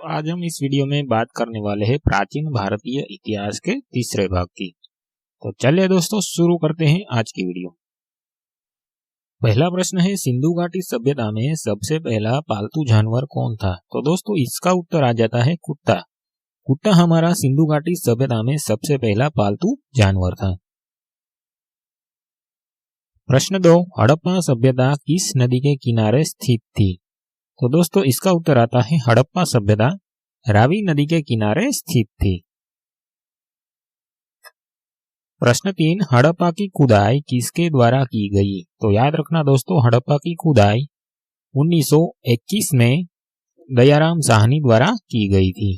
आज हम इस वीडियो में बात करने वाले हैं प्राचीन भारतीय इतिहास के तीसरे भाग की। तो चलिए दोस्तों शुरू करते हैं आज की वीडियो। पहला प्रश्न है, सिंधु घाटी सभ्यता में सबसे पहला पालतू जानवर कौन था? तो दोस्तों इसका उत्तर आ जाता है कुत्ता। कुत्ता हमारा सिंधु घाटी सभ्यता में सबसे पहला पालतू जानवर था। प्रश्न 2, हड़प्पा सभ्यता किस नदी के किनारे स्थित थी? तो दोस्तों इसका उत्तर आता है हड़प्पा सभ्यता रावी नदी के किनारे स्थित थी। प्रश्न 3, हड़प्पा की खुदाई किसके द्वारा की गई? तो याद रखना दोस्तों, हड़प्पा की खुदाई 1921 में दयाराम साहनी द्वारा की गई थी।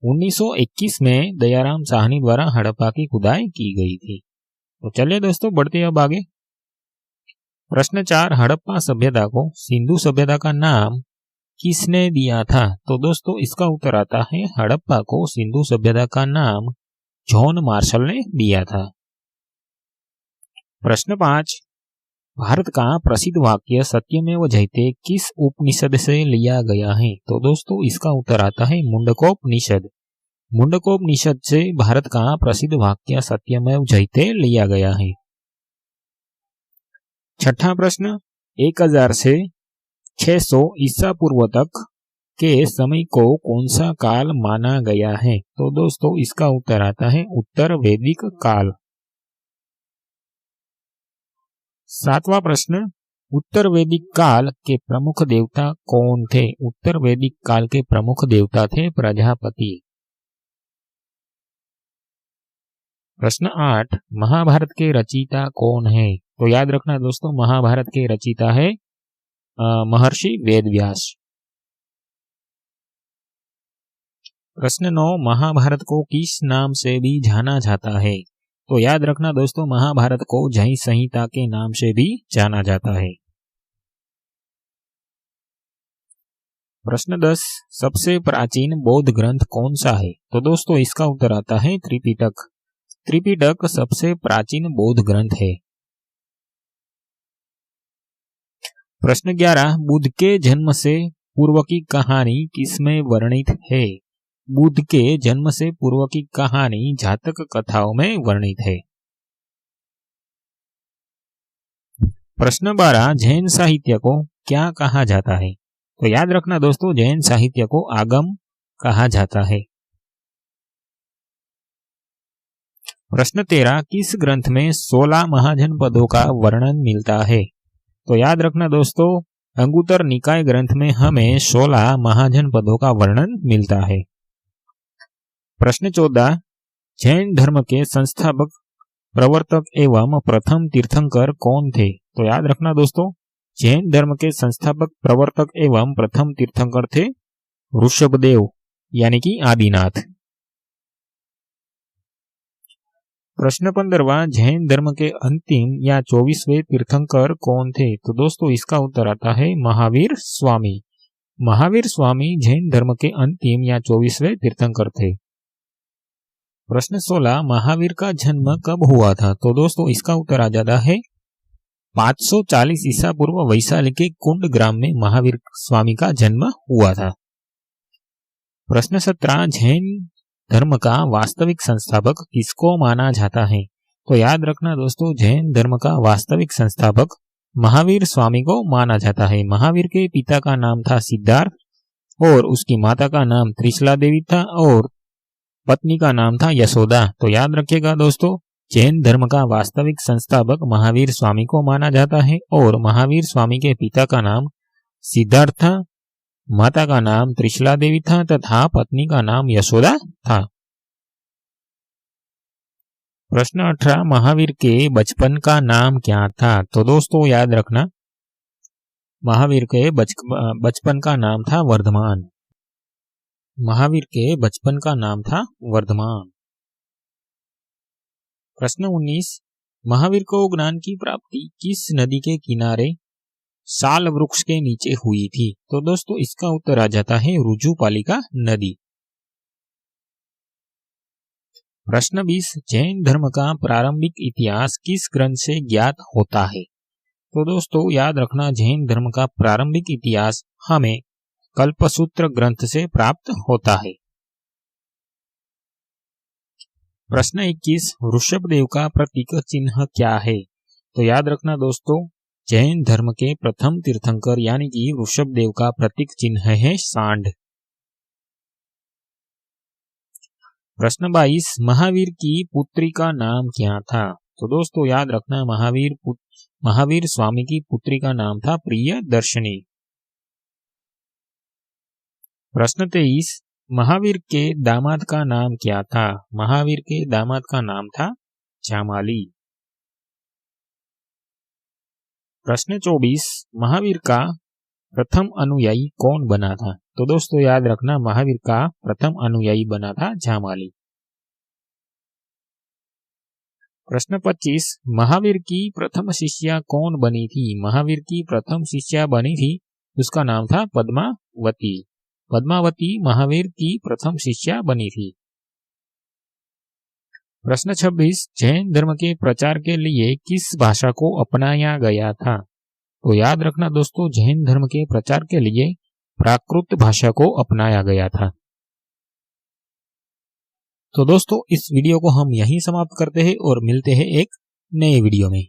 1921 में दयाराम साहनी द्वारा हड़प्पा की खुदाई की गई थी। तो चलिए दोस्तों बढ़ते अब आगे। प्रश्न 4, हड़प्पा सभ्यता को सिंधु सभ्यता का नाम किसने दिया था? तो दोस्तों इसका उत्तर आता है हड़प्पा को सिंधु सभ्यता का नाम जॉन मार्शल ने दिया था। प्रश्न 5, भारत का प्रसिद्ध वाक्य सत्यमेव जयते किस उपनिषद से लिया गया है? तो दोस्तों इसका उत्तर आता है मुंडकोपनिषद। मुंडकोपनिषद से भारत का प्रसिद्ध वाक्य सत्यमेव जयते लिया गया है। छठा प्रश्न, 1000 से 600 ईसा पूर्व तक के समय को कौन सा काल माना गया है? तो दोस्तों इसका उत्तर आता है उत्तर वैदिक काल। सातवां प्रश्न, उत्तर वैदिक काल के प्रमुख देवता कौन थे? उत्तर वैदिक काल के प्रमुख देवता थे प्रजापति। प्रश्न 8, महाभारत के रचयिता कौन है? तो याद रखना दोस्तों, महाभारत के रचयिता है महर्षि वेदव्यास। प्रश्न 9, महाभारत को किस नाम से भी जाना जाता है? तो याद रखना दोस्तों, महाभारत को जय संहिता के नाम से भी जाना जाता है। प्रश्न 10, सबसे प्राचीन बौद्ध ग्रंथ कौन सा है? तो दोस्तों इसका उत्तर आता है त्रिपिटक। त्रिपिटक सबसे प्राचीन बौद्ध ग्रंथ है। प्रश्न 11, बुद्ध के जन्म से पूर्व की कहानी किसमें वर्णित है? बुद्ध के जन्म से पूर्व की कहानी जातक कथाओं में वर्णित है। प्रश्न 12, जैन साहित्य को क्या कहा जाता है? तो याद रखना दोस्तों, जैन साहित्य को आगम कहा जाता है। प्रश्न 13, किस ग्रंथ में 16 महाजनपदों का वर्णन मिलता है? तो याद रखना दोस्तों, अंगुत्तर निकाय ग्रंथ में हमें 16 महाजनपदों का वर्णन मिलता है। प्रश्न 14, जैन धर्म के संस्थापक, प्रवर्तक एवं प्रथम तीर्थंकर कौन थे? तो याद रखना दोस्तों, जैन धर्म के संस्थापक, प्रवर्तक एवं प्रथम तीर्थंकर थे ऋषभदेव यानी कि आदिनाथ। प्रश्न 15, जैन धर्म के अंतिम या 24वें तीर्थंकर कौन थे? तो दोस्तों इसका उत्तर आता है महावीर स्वामी। महावीर स्वामी जैन धर्म के अंतिम या 24वें तीर्थंकर थे। प्रश्न 16, महावीर का जन्म कब हुआ था? तो दोस्तों इसका उत्तर आ जाता है 540 ईसा पूर्व वैशाली के कुंड ग्राम में महावीर स्वामी का जन्म हुआ था। प्रश्न 17, जैन धर्म का वास्तविक संस्थापक किसको माना जाता है? तो याद रखना दोस्तों, जैन धर्म का वास्तविक संस्थापक महावीर स्वामी को माना जाता है। महावीर के पिता का नाम था सिद्धार्थ और उसकी माता का नाम त्रिशला देवी था और पत्नी का नाम था यशोदा। तो याद रखिएगा दोस्तों, जैन धर्म का वास्तविक संस्थापक महावीर स्वामी को माना जाता है और महावीर स्वामी के पिता का नाम सिद्धार्थ था, माता का नाम त्रिशला देवी था तथा पत्नी का नाम यशोदा था। प्रश्न 18, महावीर के बचपन का नाम क्या था? तो दोस्तों याद रखना, महावीर के बचपन का नाम था वर्धमान। महावीर के बचपन का नाम था वर्धमान। प्रश्न 19, महावीर को ज्ञान की प्राप्ति किस नदी के किनारे साल वृक्ष के नीचे हुई थी? तो दोस्तों इसका उत्तर आ जाता है रुजुपालिका नदी। प्रश्न 20, जैन धर्म का प्रारंभिक इतिहास किस ग्रंथ से ज्ञात होता है? तो दोस्तों याद रखना, जैन धर्म का प्रारंभिक इतिहास हमें कल्पसूत्र ग्रंथ से प्राप्त होता है। प्रश्न 21, वृषभदेव का प्रतीक चिन्ह क्या है? तो याद रखना दोस्तों, जैन धर्म के प्रथम तीर्थंकर यानी कि वृषभदेव का प्रतीक चिन्ह है सांड। प्रश्न 22, महावीर की पुत्री का नाम क्या था? तो दोस्तों याद रखना, महावीर स्वामी की पुत्री का नाम था प्रियदर्शनी। प्रश्न 23, महावीर के दामाद का नाम क्या था? महावीर के दामाद का नाम था जामाली। प्रश्न 24, महावीर का प्रथम अनुयायी कौन बना था? तो दोस्तों याद रखना, महावीर का प्रथम अनुयायी बना था जामाली। प्रश्न 25, महावीर की प्रथम शिष्या कौन बनी थी? महावीर की प्रथम शिष्या बनी थी, उसका नाम था पद्मावती। पद्मावती महावीर की प्रथम शिष्या बनी थी। प्रश्न 26, जैन धर्म के प्रचार के लिए किस भाषा को अपनाया गया था? तो याद रखना दोस्तों, जैन धर्म के प्रचार के लिए प्राकृत भाषा को अपनाया गया था। तो दोस्तों इस वीडियो को हम यहीं समाप्त करते हैं और मिलते हैं एक नए वीडियो में।